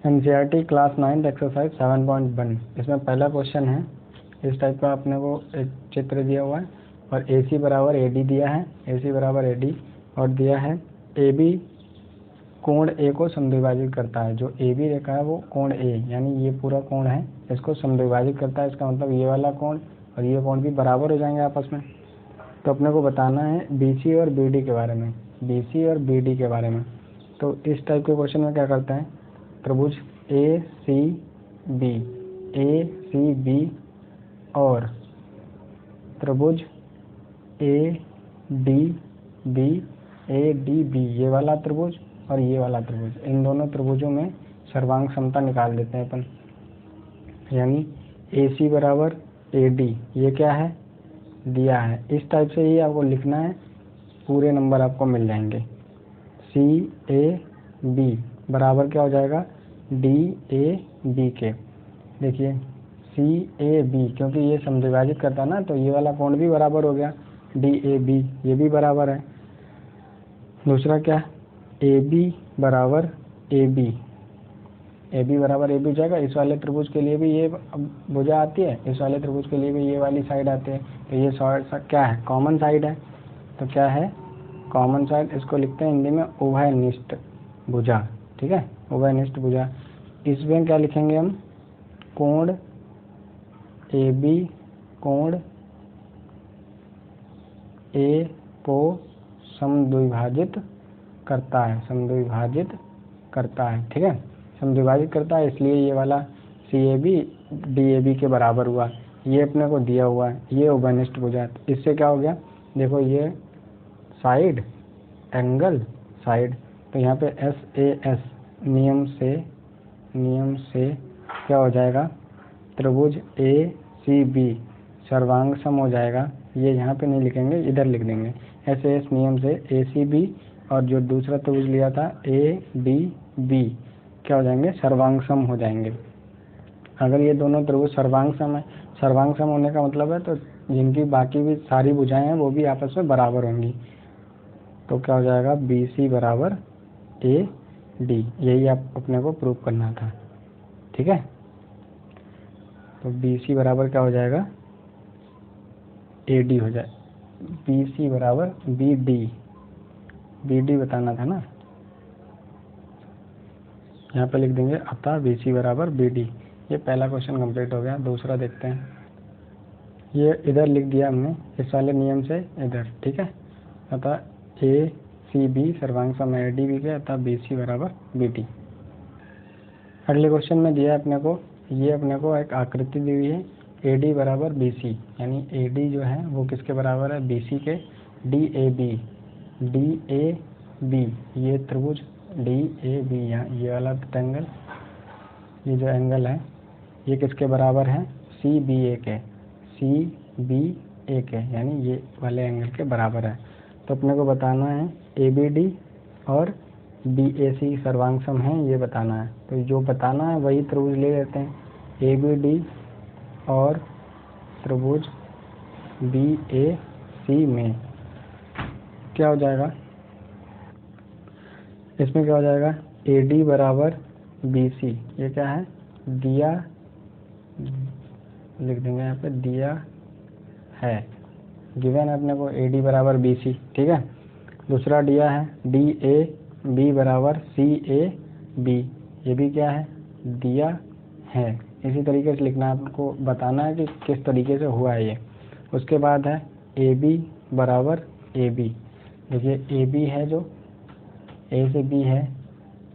NCERT class 9 exercise 7.1। इसमें पहला question है, इस टाइप का अपने को एक चित्र दिया हुआ है और AC बराबर AD दिया है, AC बराबर AD और दिया है AB कोण A को समद्विभाजित करता है। जो AB रेखा है वो कोण A यानी ये पूरा कोण है, इसको समद्विभाजित करता है। इसका मतलब ये वाला कोण और ये कोण भी बराबर हो जाएंगे आपस में। तो अपने को बताना है BC और BD के बारे में, BC और BD के बारे में। तो इस टाइप के क्वेश्चन में क्या करते हैं, त्रिभुज ACB और त्रिभुज ADB ये वाला त्रिभुज और ये वाला त्रिभुज, इन दोनों त्रिभुजों में सर्वांग समता निकाल देते हैं अपन। यानी AC बराबर AD ये क्या है, दिया है। इस टाइप से ही आपको लिखना है, पूरे नंबर आपको मिल जाएंगे। CAB बराबर क्या हो जाएगा, DAB के। देखिए CAB क्योंकि ये समद्विभाजित करता है ना, तो ये वाला कोण भी बराबर हो गया, DAB ये भी बराबर है। दूसरा क्या, AB बराबर AB, AB बराबर AB हो जाएगा। इस वाले त्रिभुज के लिए भी ये भुजा आती है, इस वाले त्रिभुज के लिए भी ये वाली साइड आती है। तो ये क्या है, कॉमन साइड है। तो क्या है, कॉमन साइड। इसको लिखते हैं हिंदी में उभयनिष्ठ भुजा, ठीक है, उभयनिष्ठ भुजा। इसमें क्या लिखेंगे हम, कोण AB कोण A को समद्विभाजित करता है, समद्विभाजित करता है, ठीक है, समद्विभाजित करता है। इसलिए ये वाला CAB DAB के बराबर हुआ। ये अपने को दिया हुआ है, ये उभयनिष्ठ भुजा। इससे क्या हो गया, देखो ये साइड एंगल साइड, तो यहाँ पे SAS नियम से क्या हो जाएगा, त्रिभुज ACB सर्वांग सम हो जाएगा। ये यहाँ पे नहीं लिखेंगे, इधर लिख देंगे। SAS नियम से ACB और जो दूसरा त्रिभुज लिया था ADB क्या हो जाएंगे, सर्वांग सम हो जाएंगे। अगर ये दोनों त्रिभुज सर्वांग सम है, सर्वांग सम होने का मतलब है तो जिनकी बाकी भी सारी भुजाएं हैं वो भी आपस में बराबर होंगी। तो क्या हो जाएगा, BC बराबर AD। यही आप अपने को प्रूव करना था, ठीक है। तो BC बराबर क्या हो जाएगा, AD हो जाए। BC बराबर BD बताना था ना, यहाँ पे लिख देंगे, अतः BC बराबर BD। ये पहला क्वेश्चन कंप्लीट हो गया। दूसरा देखते हैं, ये इधर लिख दिया हमने इस वाले नियम से इधर, ठीक है। अतः ACB सर्वांग सम ADB के, अतः BC बराबर BD। अगले क्वेश्चन में दिया है अपने को, ये अपने को एक आकृति दी हुई है, AD बराबर BC यानी AD जो है वो किसके बराबर है, BC के। DAB ये त्रिभुज DAB, यहाँ ये वाला रेक्टेंगल, ये जो एंगल है ये किसके बराबर है, CBA के यानी ये वाले एंगल के बराबर है। तो अपने को बताना है ABD और BAC सर्वांग सम है, ये बताना है। तो जो बताना है वही त्रिभुज ले लेते हैं, ABD और त्रिभुज BAC में क्या हो जाएगा, इसमें क्या हो जाएगा, AD बराबर BC, ये क्या है, दिया, लिख देंगे यहाँ पे, दिया है, गिवन है अपने को AD बराबर BC, ठीक है। दूसरा दिया है DAB बराबर CAB, ये भी क्या है, दिया है। इसी तरीके से लिखना है, आपको बताना है कि किस तरीके से हुआ है ये। उसके बाद है AB बराबर AB। देखिए AB है जो A से B है,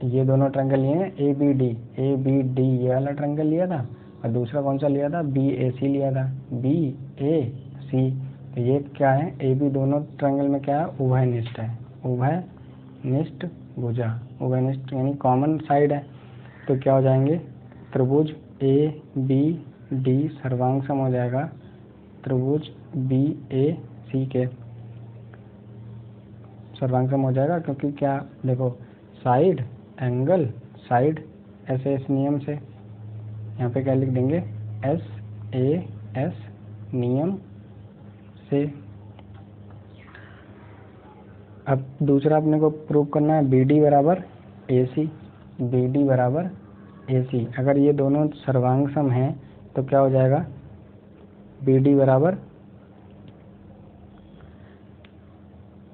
ये दोनों ट्रायंगल लिए हैं ABD ये वाला ट्रायंगल लिया था, और दूसरा कौन सा लिया था, BAC लिया था, BAC। तो ये क्या है, AB दोनों ट्रायंगल में क्या है, उभयनिष्ठ है, उभयनिष्ठ भुजा, उभयनिष्ठ यानी कॉमन साइड है। तो क्या हो जाएंगे, त्रिभुज ABD सर्वांग सम हो जाएगा त्रिभुज BAC के, सर्वांग सम हो जाएगा। क्योंकि क्या, देखो साइड एंगल साइड SAS नियम से, यहाँ पे क्या लिख देंगे, SAS नियम से। अब दूसरा अपने को प्रूव करना है BD बराबर AC, BD बराबर AC। अगर ये दोनों सर्वांग सम हैं तो क्या हो जाएगा, BD बराबर,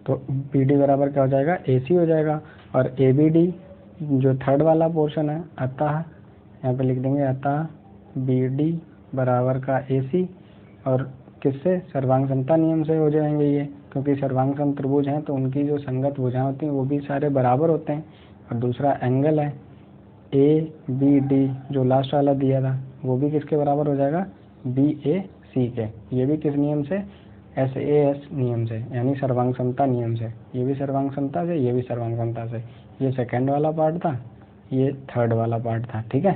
तो BD बराबर क्या हो जाएगा, AC हो जाएगा। और ABD जो थर्ड वाला पोर्शन है, अतः यहाँ पे लिख देंगे अतः BD बराबर का AC। और किससे, सर्वांग समता नियम से हो जाएंगे ये, क्योंकि सर्वांग सम त्रिभुज हैं तो उनकी जो संगत भुजाएं होती हैं वो भी सारे बराबर होते हैं। और दूसरा एंगल है ABD जो लास्ट वाला दिया था वो भी किसके बराबर हो जाएगा, BAC के। ये भी किस नियम से, SAS नियम से, यानी सर्वांग समता नियम से। ये भी सर्वांग समता से, ये भी सर्वांग समता से। ये सेकेंड वाला पार्ट था, ये थर्ड वाला पार्ट था। ठीक है,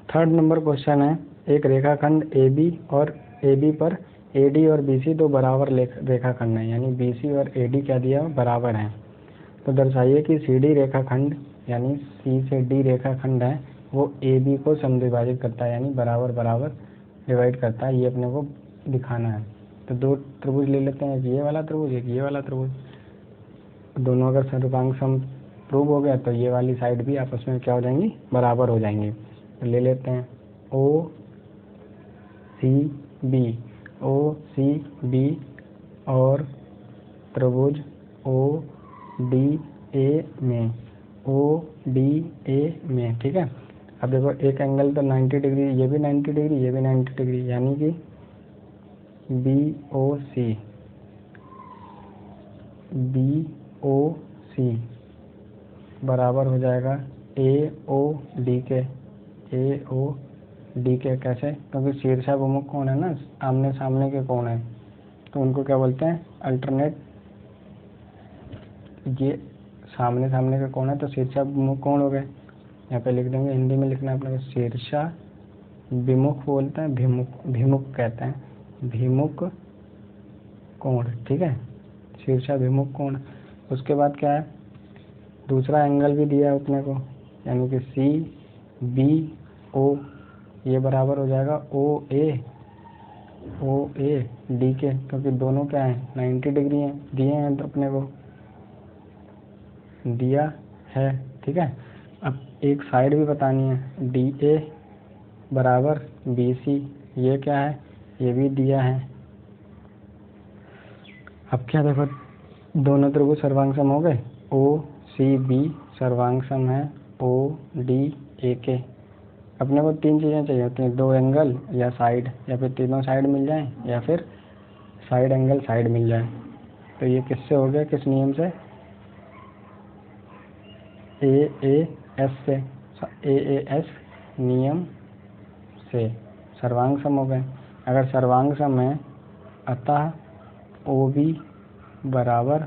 थर्ड नंबर क्वेश्चन है, एक रेखाखंड AB और AB पर AD और BC दो बराबर रेखाखंड है, यानी BC और AD क्या दिया, बराबर हैं। तो दर्शाइए कि CD रेखाखंड यानी C से D रेखाखंड है वो AB को समद्विभाजित करता है, यानी बराबर बराबर डिवाइड करता है। ये अपने को दिखाना है। तो दो त्रिभुज ले लेते हैं, एक ये वाला त्रिभुज, एक ये वाला त्रिभुज। दोनों अगर सर्वांग सम प्रूव हो गया तो ये वाली साइड भी आपस में क्या हो जाएंगी, बराबर हो जाएंगी। तो ले लेते हैं OCB और त्रिभुज ODA में। ठीक है, अब देखो एक एंगल तो 90 डिग्री, ये भी 90 डिग्री, ये भी 90 डिग्री, यानी कि BOC बराबर हो जाएगा AOD के। कैसे, क्योंकि शीर्षाभिमुख कोण है ना, आमने सामने के कोण है, तो उनको क्या बोलते हैं, अल्टरनेट। ये सामने सामने के कोण है तो शीर्षाभिमुख कोण हो गए। यहाँ पे लिख देंगे, हिंदी में लिखना है अपने को, शीर्षाभिमुख बोलते हैं, भिमुख कहते हैं, भिमुख कोण। ठीक है, शीर्षाभिमुख कोण। उसके बाद क्या है, दूसरा एंगल भी दिया है अपने को, यानी कि CBO, ये बराबर हो जाएगा OAD के, क्योंकि दोनों क्या है, 90 डिग्री हैं, दिए हैं तो अपने को दिया है। ठीक है, अब एक साइड भी बतानी है, DA बराबर BC, ये क्या है, ये भी दिया है। अब क्या देखो, दोनों त्रिभुज सर्वांग सम हो गए, OCB सर्वांग सम है ODA के। अपने को तीन चीज़ें चाहिए होती हैं, दो एंगल या साइड, या फिर तीनों साइड मिल जाए, या फिर साइड एंगल साइड मिल जाए। तो ये किससे हो गया, किस नियम से, AAS नियम से सर्वांग सम हो गए। अगर सर्वांग सम है अतः OB बराबर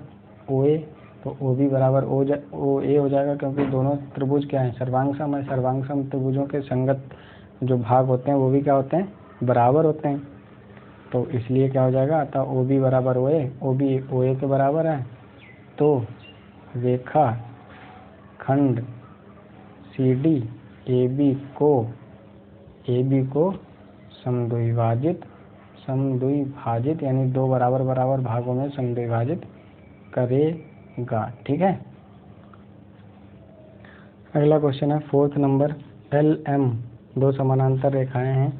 OA, तो OB बराबर OA हो जाएगा, क्योंकि दोनों त्रिभुज क्या है, सर्वांग सम है। सर्वांग सम त्रिभुजों के संगत जो भाग होते हैं वो भी क्या होते हैं, बराबर होते हैं। तो इसलिए क्या हो जाएगा, अतः OB बराबर OA, OB OA के बराबर है। तो रेखा खंड CD AB को समद्विभाजित यानी दो बराबर बराबर भागों में समद्विभाजित करेगा। ठीक है, अगला क्वेश्चन है फोर्थ नंबर, LM दो समानांतर रेखाएं हैं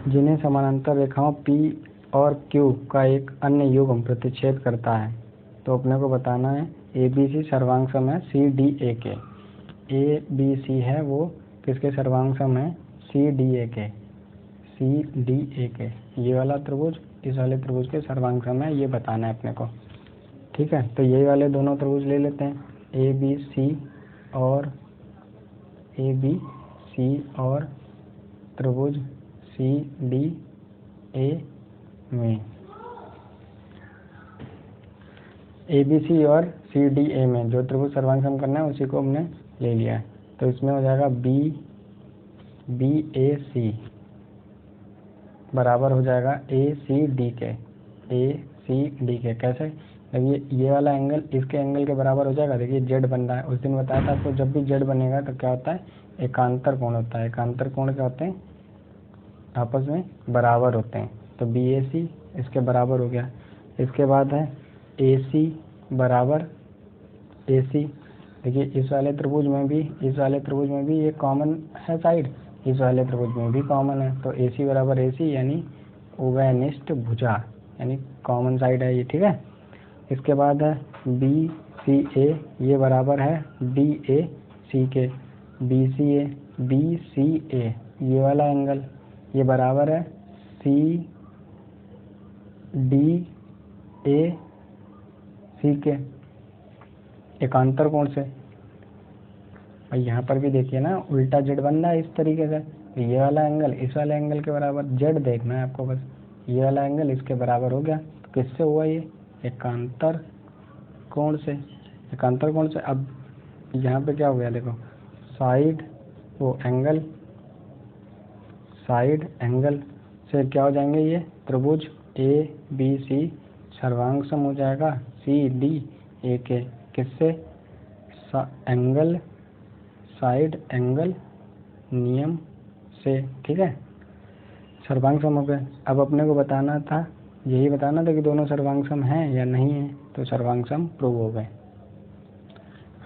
जिन्हें समानांतर रेखाओं P और Q का एक अन्य युग्म प्रतिच्छेद करता है। तो अपने को बताना है ABC सर्वांग सम है CDA के। ABC है वो किसके सर्वांग सम है, CDA के। ये वाला त्रिभुज इस वाले त्रिभुज के सर्वांग सम है, ये बताना है अपने को। ठीक है, तो यही वाले दोनों त्रिभुज ले लेते हैं, ABC और त्रिभुज CDA में। ABC और CDA में जो त्रिभुज सर्वांग सम करना है उसी को हमने ले लिया है। तो इसमें हो जाएगा BAC बराबर हो जाएगा ACD के। कैसे, ये वाला एंगल इसके एंगल के बराबर हो जाएगा। देखिए Z बन रहा है, उस दिन बताया था आपको, जब भी Z बनेगा तो क्या होता है, एकांतर कोण होता है। एकांतर कोण क्या होते हैं, आपस में बराबर होते हैं। तो BAC इसके बराबर हो गया। इसके बाद है AC बराबर AC, देखिए इस वाले त्रिभुज में भी, इस वाले त्रिभुज में भी ये कॉमन है साइड, इस वाले त्रिभुज में भी कॉमन है, तो AC बराबर AC यानी उभयनिष्ठ भुजा, यानी कॉमन साइड है ये, ठीक है। इसके बाद है BCA, ये बराबर है DAC के, BCA ये वाला एंगल ये बराबर है CDAC के एकांतर कोण से। और यहाँ पर भी देखिए ना उल्टा जेड बन रहा है इस तरीके से, तो ये वाला एंगल इस वाले एंगल के बराबर, जेड देखना है आपको बस, ये वाला एंगल इसके बराबर हो गया, तो किससे हुआ ये, एकांतर कोण से, एकांतर कोण से। अब यहाँ पे क्या हो गया देखो, साइड वो एंगल, साइड एंगल से क्या हो जाएंगे ये त्रिभुज ABC सर्वांग सम हो जाएगा CDA के, किससे, एंगल साइड एंगल नियम से, ठीक है। सर्वांग सम हो गए। अब अपने को बताना था, यही बताना था कि दोनों सर्वांग सम हैं या नहीं है, तो सर्वांग सम प्रूव हो गए।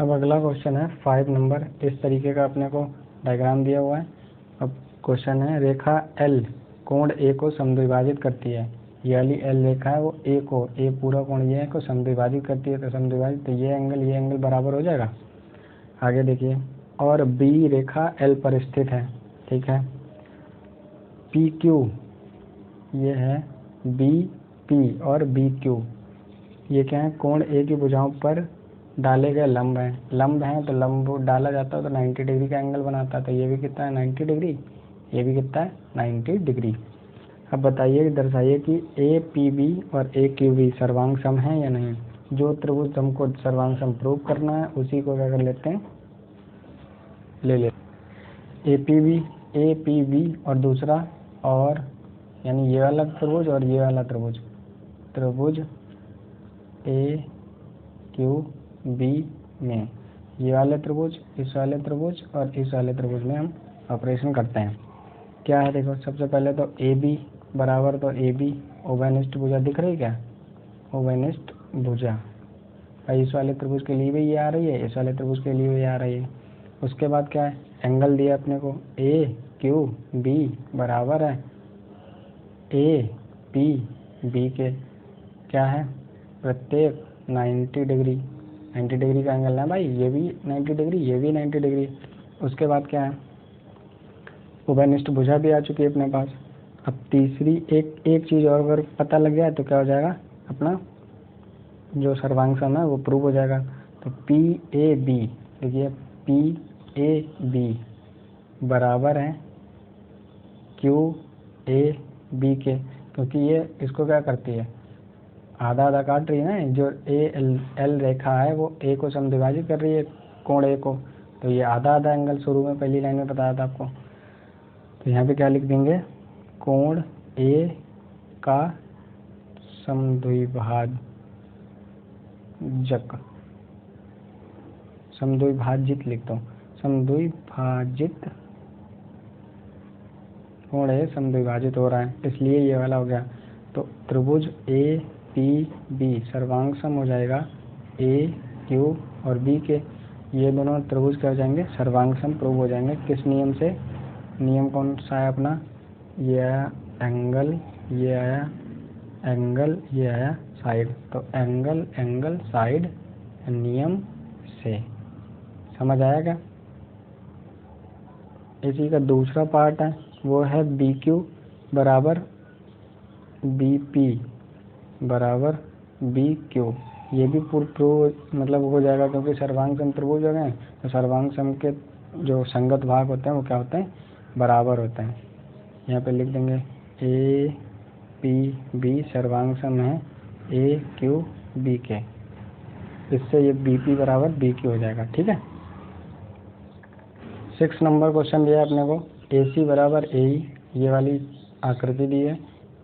अब अगला क्वेश्चन है 5 नंबर, इस तरीके का अपने को डायग्राम दिया हुआ है। अब क्वेश्चन है रेखा L कोण A को समद्विभाजित करती है, ये वाली L रेखा है वो A को, A पूरा कोण ये को समद्विभाजित करती है, तो समद्विभाजित, तो ये एंगल बराबर हो जाएगा। आगे देखिए, और B रेखा L पर स्थित है, ठीक है। PQ ये है BP और BQ ये क्या है, कोण A की भुजाओं पर डाले गए लंब हैं, लंब हैं तो लंब डाला जाता है तो 90 डिग्री का एंगल बनाता है, तो ये भी कितना है 90 डिग्री, ये भी कितना है 90 डिग्री। अब बताइए, दर्शाइए कि APB और AQB सर्वांग सम है या नहीं। जो त्रिभुज हमको सर्वांग सम प्रूव करना है उसी को क्या कर लेते हैं, ले लेते APB और दूसरा, और यानी ये वाला त्रिभुज और ये वाला त्रिभुज, त्रिभुज AQB में ये वाले त्रिभुज, इस वाले त्रिभुज और इस वाले त्रिभुज में हम ऑपरेशन करते हैं। क्या है देखो, सबसे पहले तो AB बराबर, तो AB उभयनिष्ठ भुजा दिख रही क्या, उभयनिष्ठ भुजा, और इस वाले त्रिभुज के लिए भी ये आ रही है, इस वाले त्रिभुज के लिए भी आ रही है। उसके बाद क्या है, एंगल दिया अपने को AQB बराबर है APB के, क्या है, प्रत्येक 90 डिग्री, 90 डिग्री का एंगल है भाई, ये भी 90 डिग्री, ये भी 90 डिग्री। उसके बाद क्या है, उभयनिष्ठ भुजा भी आ चुकी है अपने पास। अब तीसरी एक चीज़ और अगर पता लग जाए तो क्या हो जाएगा, अपना जो सर्वांग सम है वो प्रूव हो जाएगा। तो PAB, देखिए PAB बराबर है QAB के, क्योंकि ये इसको क्या करती है, आधा आधा काट रही है ना, जो L रेखा है वो A को समद्विभाजित कर रही है कोण A को, तो ये आधा आधा एंगल शुरू में पहली लाइन में बताया था आपको। तो यहाँ पे क्या लिख देंगे, कोण A का समद्विभाजित लिखता हूँ, समद्विभाजित कोण A समद्विभाजित हो रहा है, इसलिए ये वाला हो गया। तो त्रिभुज APB सर्वांग सम हो जाएगा AQ और B के, ये दोनों त्रिभुज क्या हो जाएंगे, सर्वांग सम प्रूव हो जाएंगे। किस नियम से, नियम कौन सा है अपना, ये आया एंगल, ये आया एंगल, ये आया साइड, तो एंगल एंगल साइड नियम से। समझ आया क्या। इसी का दूसरा पार्ट है वो है BQ बराबर BP बराबर BQ, ये भी प्रूव मतलब हो जाएगा, क्योंकि सर्वांग सम त्रिभुज हो गए, तो सर्वांग सम के जो संगत भाग होते हैं वो क्या होते हैं, बराबर होते हैं। यहाँ पे लिख देंगे APB सर्वांग सम है AQB के, इससे ये BP बराबर BQ हो जाएगा, ठीक है। 6 नंबर क्वेश्चन दिया अपने को, AC बराबर AE, ये वाली आकृति दी है,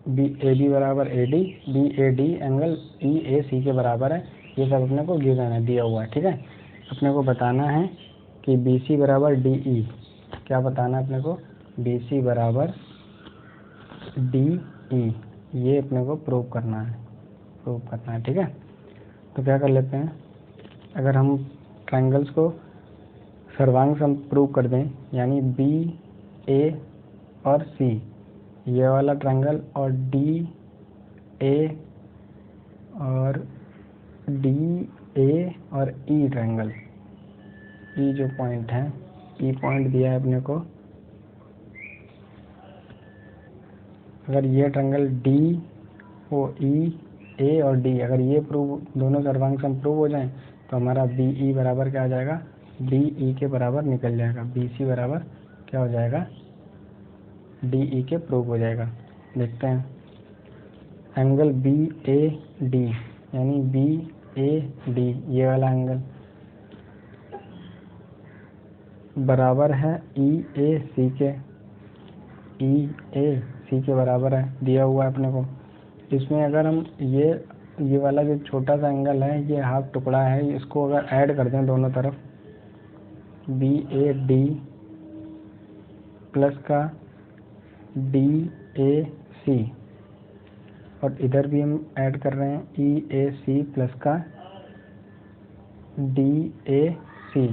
AB बराबर AD, BAD एंगल EAC के बराबर है, ये सब अपने को गिवन है, दिया हुआ है, ठीक है। अपने को बताना है कि BC बराबर DE, क्या बताना है अपने को, BC बराबर DE, ये अपने को प्रूव करना है, ठीक है। तो क्या कर लेते हैं, अगर हम ट्रायंगल्स को सर्वांग सम प्रूव कर दें, यानी बी ए और सी ये वाला ट्रायंगल और डी ए और ई ट्रायंगल, ई जो पॉइंट है, ई पॉइंट दिया है अपने को, अगर ये ट्रायंगल डी ओ ई ए और डी अगर ये प्रूव दोनों सर्वांग सम प्रूव हो जाएं तो हमारा बी ई बराबर क्या आ जाएगा, डी ई के बराबर निकल जाएगा। बी सी बराबर क्या हो जाएगा, डी ई के प्रूव हो जाएगा। देखते हैं एंगल बी ए डी, यानी बी ए डी ये वाला एंगल बराबर है ई ए सी के, ई ए सी के बराबर है, दिया हुआ है अपने को। इसमें अगर हम ये वाला जो छोटा सा एंगल है, ये हाफ टुकड़ा है, इसको अगर ऐड कर दें दोनों तरफ, बी ए डी प्लस का डी ए सी, और इधर भी हम ऐड कर रहे हैं ई ए सी प्लस का D A C.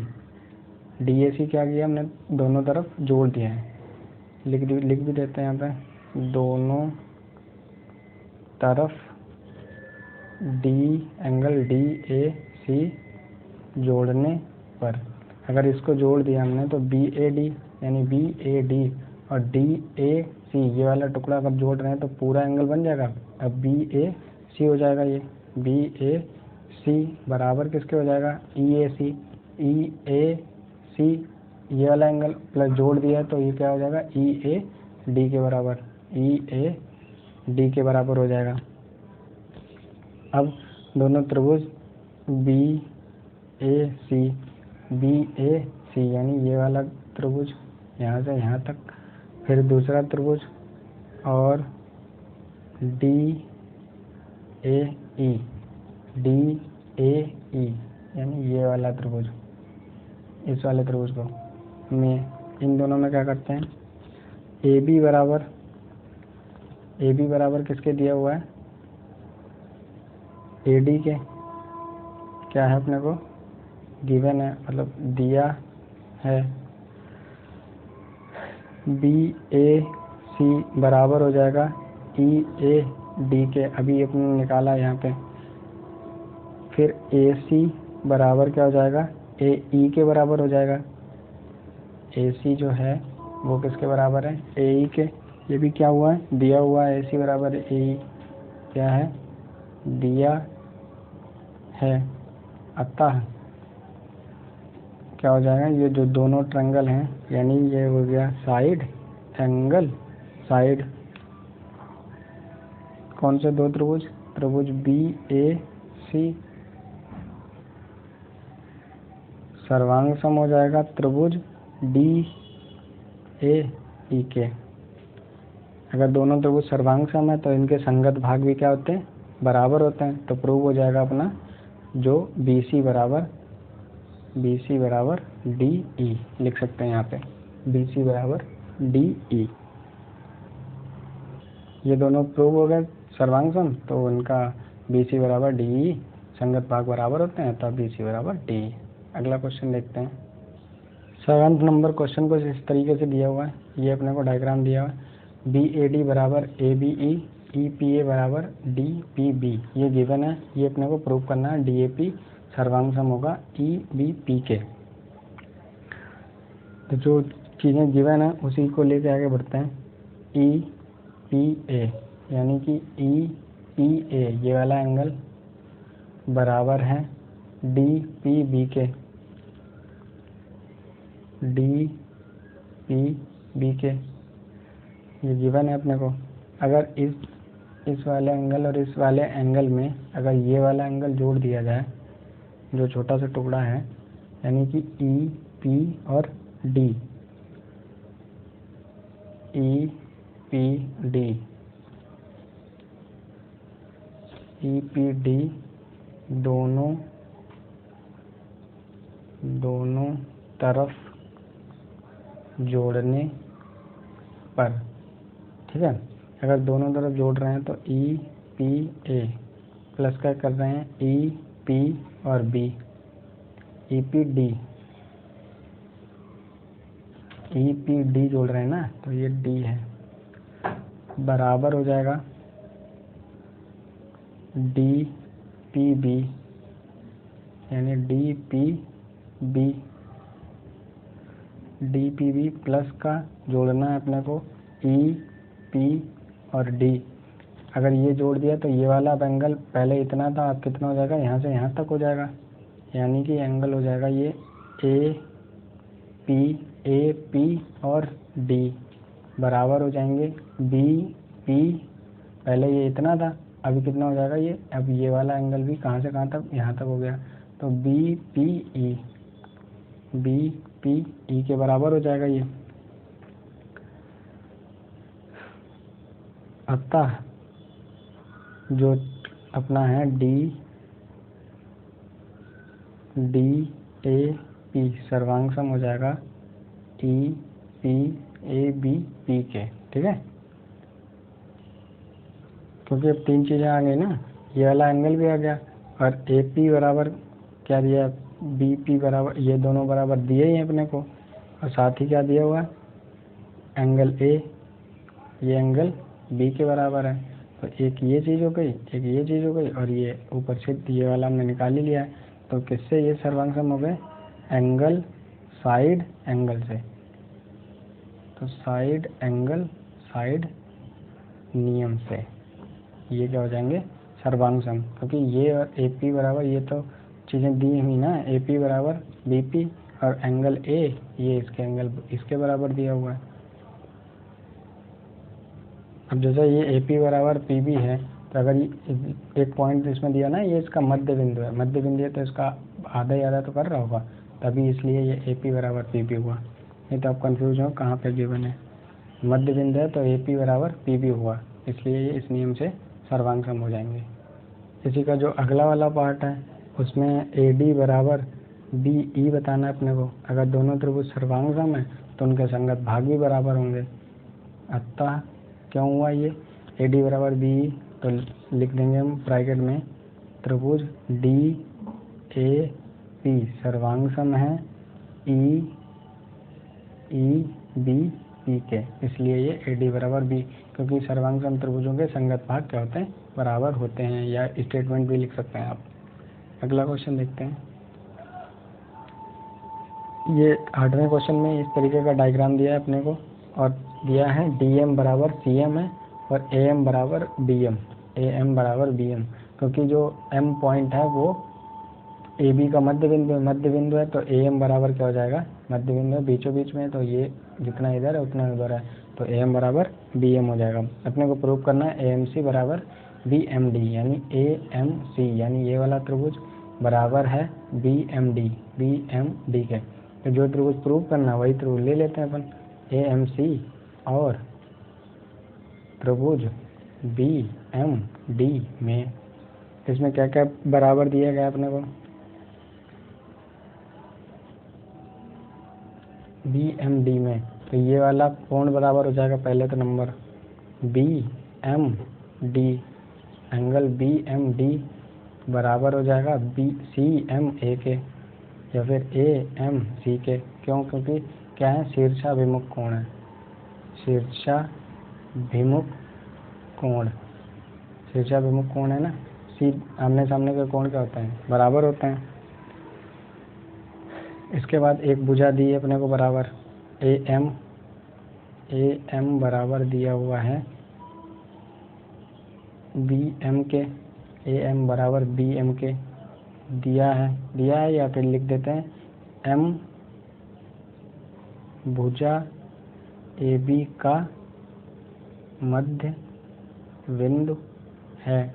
D A C क्या किया हमने, दोनों तरफ जोड़ दिया है। लिख भी देते हैं यहाँ पे, दोनों तरफ एंगल डी ए सी जोड़ने पर, अगर इसको जोड़ दिया हमने तो बी ए डी, यानी बी ए डी और डी ए सी ये वाला टुकड़ा अगर जोड़ रहे हैं तो पूरा एंगल बन जाएगा। अब बी ए सी हो जाएगा, ये बी ए सी बराबर किसके हो जाएगा, ई ए सी। ई ए सी ये वाला एंगल प्लस जोड़ दिया तो ये क्या हो जाएगा, ई ए डी के बराबर, ई ए डी के बराबर हो जाएगा। अब दोनों त्रिभुज बी ए सी यानी ये वाला त्रिभुज यहाँ से यहाँ तक, फिर दूसरा त्रिभुज और डी ए ई यानी ये वाला त्रिभुज, इस वाले त्रिभुज को में इन दोनों में क्या करते हैं, ए बी बराबर किसके दिया हुआ है, ए डी के, क्या है अपने को गिवन है, मतलब दिया है। बी ए सी बराबर हो जाएगा ई ए डी के, अभी अपने निकाला यहाँ पे। फिर ए सी बराबर क्या हो जाएगा, ए ई के बराबर हो जाएगा। ए सी जो है वो किसके बराबर है, ए ई के। ये भी क्या हुआ है, दिया हुआ है, ए सी बराबर ए ई, क्या है, दिया है। अतः क्या हो जाएगा, ये जो दोनों ट्रायंगल हैं, यानी ये हो गया साइड एंगल, साइड कौन से दो त्रिभुज, त्रिभुज बी ए सी सर्वांग सम हो जाएगा त्रिभुज डी ए ई के। अगर दोनों त्रिभुज सर्वांग सम है तो इनके संगत भाग भी क्या होते हैं, बराबर होते हैं। तो प्रूव हो जाएगा अपना जो बी सी बराबर डी ई, लिख सकते हैं यहाँ पे बी सी बराबर डी ई। ये दोनों प्रूव हो गए सर्वांग सम, तो उनका बी सी बराबर डी ई, संगत भाग बराबर होते हैं, तब बी सी बराबर डी ई। अगला क्वेश्चन देखते हैं। 7 नंबर क्वेश्चन कुछ इस तरीके से दिया हुआ है, ये अपने को डायग्राम दिया हुआ है, बी ए डी बराबर ए बी ई पी ए बराबर डी पी बी, ये गिवन है। ये अपने को प्रूव करना है डी ए पी सर्वांग सम होगा ई बी पी के। तो जो चीज़ें गिवन है उसी को लेके आगे बढ़ते हैं। ई पी ए यानी कि ई पी ए ये वाला एंगल बराबर है डी पी बी के, डी पी बी के, ये गिवन है अपने को। अगर इस वाले एंगल और इस वाले एंगल में अगर ये वाला एंगल जोड़ दिया जाए, जो छोटा सा टुकड़ा है, यानी कि ई पी और D, E P D, E P D दोनों तरफ जोड़ने पर, ठीक है, अगर दोनों तरफ जोड़ रहे हैं तो ई पी ए प्लस क्या कर रहे हैं, ई पी और बी, ई पी डी जोड़ रहे हैं ना, तो ये डी है, बराबर हो जाएगा डी पी बी, यानी डी पी बी प्लस का जोड़ना है अपने को ई पी और डी। अगर ये जोड़ दिया तो ये वाला एंगल पहले इतना था, अब कितना हो जाएगा, यहाँ से यहाँ तक हो जाएगा, यानी कि एंगल हो जाएगा ये ए पी और डी बराबर हो जाएंगे बी पी। पहले ये इतना था, अभी कितना हो जाएगा ये, अब ये वाला एंगल भी कहाँ से कहाँ तक, यहाँ तक हो गया, तो बी पी ई के बराबर हो जाएगा ये। अतः जो अपना है डी ए पी सर्वांग सम हो जाएगा E P A B P के, ठीक है, क्योंकि अब तीन चीज़ें आ गई ना, ये वाला एंगल भी आ गया और ए पी बराबर क्या दिया, बी पी बराबर, ये दोनों बराबर दिए ही हैं अपने को, और साथ ही क्या दिया हुआ है, एंगल ए, ये एंगल बी के बराबर है, तो एक ये चीज़ हो गई, एक ये चीज़ हो गई, और ये ऊपर से ये वाला हमने निकाल ही लिया है, तो किससे ये सर्वांग सम हो गए, एंगल साइड एंगल से, तो साइड एंगल साइड नियम से ये क्या हो जाएंगे, सर्वांग सम, क्योंकि ये और ए पी बराबर, ये तो चीज़ें दी हुई ना, ए पी बराबर बी पी और एंगल ए ये इसके एंगल इसके बराबर दिया हुआ है। अब जैसे ये ए पी बराबर पी बी है, तो अगर एक पॉइंट इसमें दिया ना, ये इसका मध्य बिंदु है, मध्य बिंदु है तो इसका आधा ही आधा तो कर रहा होगा, तभी इसलिए ये ए पी बराबर पी बी हुआ, नहीं तो आप कंफ्यूज हो कहाँ पे गिवन है, मध्य बिंदु है तो ए पी बराबर पी बी हुआ, इसलिए ये इस नियम से सर्वांग सम हो जाएंगे। इसी का जो अगला वाला पार्ट है उसमें ए डी बराबर बी ई बताना है अपने को। अगर दोनों त्रिभुज सर्वांग सम है तो उनके संगत भाग भी बराबर होंगे। अतः क्यों हुआ ये, ए डी बराबर बी ई, तो लिख देंगे हम ब्रैकेट में त्रिभुज डी ए पी सर्वांग सम है ई बी पी के, इसलिए ये ए डी बराबर बी, क्योंकि सर्वांग सम त्रिभुजों के संगत भाग क्या होते हैं, बराबर होते हैं, या स्टेटमेंट भी लिख सकते हैं आप। अगला क्वेश्चन देखते हैं। ये 8वें क्वेश्चन में इस तरीके का डायग्राम दिया है अपने को, और दिया है डी एम बराबर सी एम है और ए एम बराबर बी एम बराबर बी एम, क्योंकि जो एम पॉइंट है वो ए बी का मध्य बिंदु है, तो ए एम बराबर क्या हो जाएगा, मध्य बिंदु है, बीचों बीच में, तो ये जितना इधर है उतना उधर है, तो ए एम बराबर बी एम हो जाएगा। अपने को प्रूव करना है ए एम सी बराबर बी एम डी, यानी ए एम सी यानी ये वाला त्रिभुज बराबर है बी एम डी के। तो जो त्रिभुज प्रूव करना वही त्रिभुज ले लेते हैं अपन, ए एम सी और त्रिभुज बी एम डी में इसमें क्या क्या बराबर दिया गया अपने को, बी एम डी में, तो ये वाला कोण बराबर हो जाएगा पहले तो number B M D, angle B M D बराबर हो जाएगा बी सी एम ए के या फिर ए एम सी के। क्यों, क्योंकि क्या है, शीर्षाभिमुख कोण है, शीर्षाभिमुख कोण, शीर्षाभिमुख कोण है ना, सी आमने सामने के कोण क्या होते हैं, बराबर होते हैं। इसके बाद एक भुजा दी है अपने को बराबर ए एम बराबर दिया हुआ है बी एम के, ए एम बराबर बी एम के दिया है या फिर लिख देते हैं एम भुजा ए बी का मध्य बिंदु है,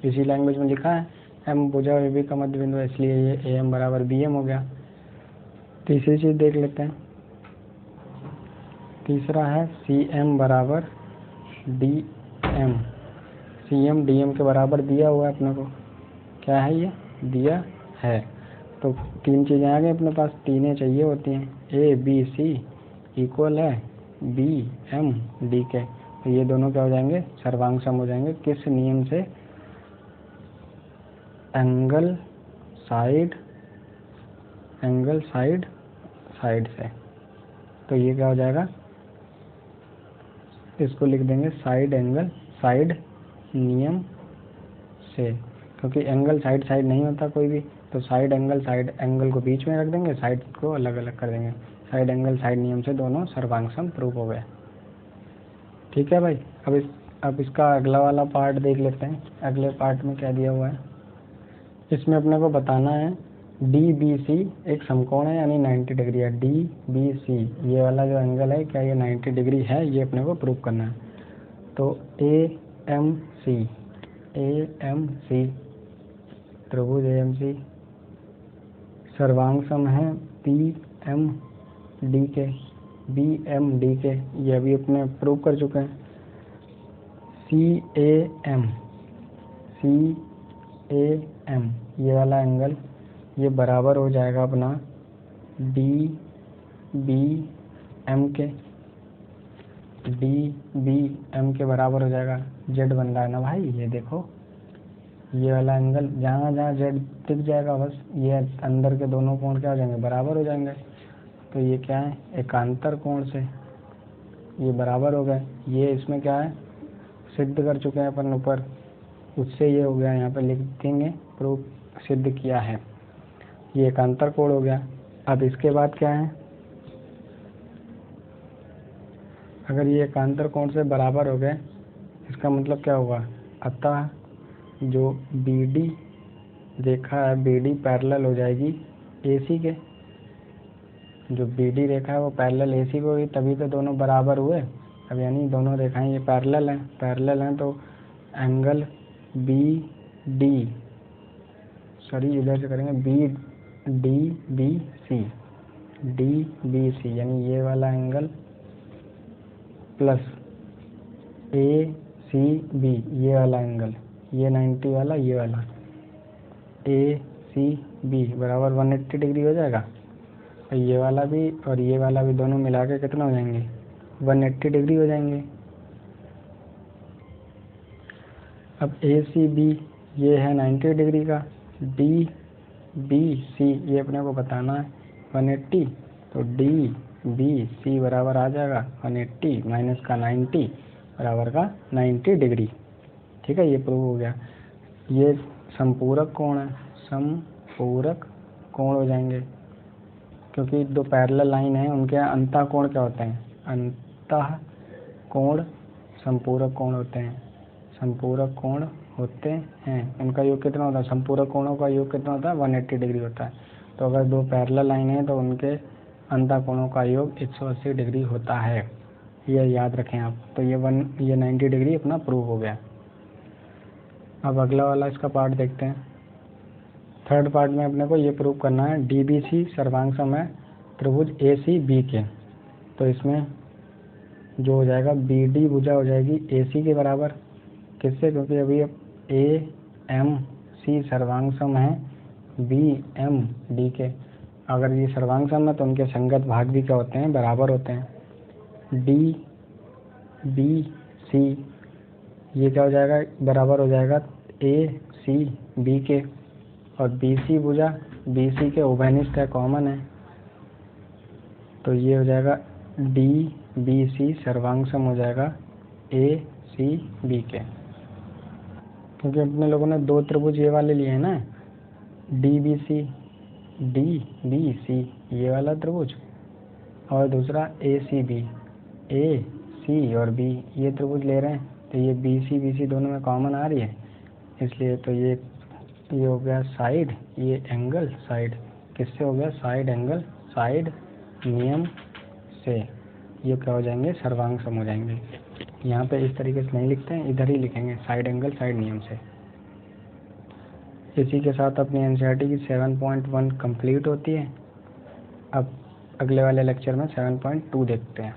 इसी लैंग्वेज में लिखा है एम भुजा ए बी का मध्य बिंदु है, इसलिए ये ए एम बराबर बी एम हो गया। तीसरी चीज देख लेते हैं, तीसरा है सी एम बराबर D M, C M D M के बराबर दिया हुआ है अपने को, क्या है ये दिया है, तो तीन चीज़ें आ गई अपने पास, तीनें चाहिए होती हैं, ए बी सी इक्वल है बी एम डी के, तो ये दोनों क्या हो जाएंगे, सर्वांग सम हो जाएंगे। किस नियम से, angle side angle side side से। तो ये क्या हो जाएगा, इसको लिख देंगे साइड एंगल साइड नियम से, क्योंकि एंगल साइड साइड नहीं होता कोई भी, तो साइड एंगल को बीच में रख देंगे, साइड को अलग अलग कर देंगे। साइड एंगल साइड नियम से दोनों सर्वांग सम प्रूव हो गए। ठीक है भाई, अब इसका अगला वाला पार्ट देख लेते हैं। अगले पार्ट में क्या दिया हुआ है, इसमें अपने को बताना है DBC एक समकोण है यानी 90 डिग्री है। DBC ये वाला जो एंगल है क्या ये 90 डिग्री है, ये अपने को प्रूव करना है। तो AMC त्रिभुज AMC सर्वांग सम है BMD के, ये अभी अपने प्रूव कर चुके हैं। CAM ये वाला एंगल ये बराबर हो जाएगा अपना DBM के बराबर हो जाएगा। Z बन रहा है ना भाई, ये देखो ये वाला एंगल जहाँ जहाँ Z दिख जाएगा बस ये अंदर के दोनों कोण क्या हो जाएंगे, बराबर हो जाएंगे। तो ये क्या है, एकांतर कोण से ये बराबर हो गए। ये इसमें क्या है, सिद्ध कर चुके हैं अपन ऊपर, उससे ये हो गया, यहाँ पे लिख देंगे प्रूफ सिद्ध किया है। ये एकांतर कोण हो गया। अब इसके बाद क्या है, अगर ये एकांतर कोण से बराबर हो गए इसका मतलब क्या होगा, अतः जो BD रेखा है BD पैरेलल हो जाएगी AC के। जो BD रेखा है वो पैरेलल AC को हुई, तभी तो दोनों बराबर हुए। अब यानी दोनों रेखाएं ये पैरेलल हैं तो एंगल BD इधर से करेंगे DBC यानी ये वाला एंगल प्लस ACB ये वाला एंगल, ये 90 वाला ये वाला ACB बराबर 180 डिग्री हो जाएगा। और ये वाला भी और ये वाला भी दोनों मिला के कितना हो जाएंगे, 180 डिग्री हो जाएंगे। अब ACB ये है 90 डिग्री का, DBC ये अपने को बताना है 180, तो DBC बराबर आ जाएगा 180 माइनस का 90 बराबर का 90 डिग्री। ठीक है, ये प्रूव हो गया। ये संपूरक कोण है, संपूरक कोण हो जाएंगे, क्योंकि दो पैरेलल लाइन है उनके अंतः कोण क्या होते हैं, अंतः कोण संपूरक कोण होते हैं। संपूरक कोण होते हैं, उनका योग कितना होता है, संपूरक कोणों का योग कितना होता है, 180 डिग्री होता है। तो अगर दो पैरेलल लाइन है तो उनके अंतः कोणों का योग 180 डिग्री होता है, ये याद रखें आप। तो ये 90 डिग्री अपना प्रूव हो गया। अब अगला वाला इसका पार्ट देखते हैं। थर्ड पार्ट में अपने को ये प्रूव करना है DBC सर्वांग सम है त्रिभुज ACB के। तो इसमें जो हो जाएगा BD भुजा हो जाएगी AC के बराबर, किससे, क्योंकि अभी अब AMC सर्वांग सम है BMD के। अगर ये सर्वांग सम है तो उनके संगत भाग भी क्या होते हैं, बराबर होते हैं। DBC ये क्या हो जाएगा, बराबर हो जाएगा ACB के, और BC भुजा BC के उभयनिष्ठ है, कॉमन है। तो ये हो जाएगा DBC सर्वांग सम हो जाएगा ACB के, क्योंकि अपने लोगों ने दो त्रिभुज ये वाले लिए हैं ना, DBC ये वाला त्रिभुज, और दूसरा ACB AC और B ये त्रिभुज ले रहे हैं। तो ये BC दोनों में कॉमन आ रही है, इसलिए तो ये हो गया साइड, ये एंगल साइड किससे हो गया, साइड एंगल साइड नियम से ये क्या हो जाएंगे, सर्वांग सम हो जाएंगे। यहाँ पे इस तरीके से नहीं लिखते हैं, इधर ही लिखेंगे साइड एंगल साइड नियम से। इसी के साथ अपनी NCERT की 7.1 कंप्लीट होती है। अब अगले वाले लेक्चर में 7.2 देखते हैं।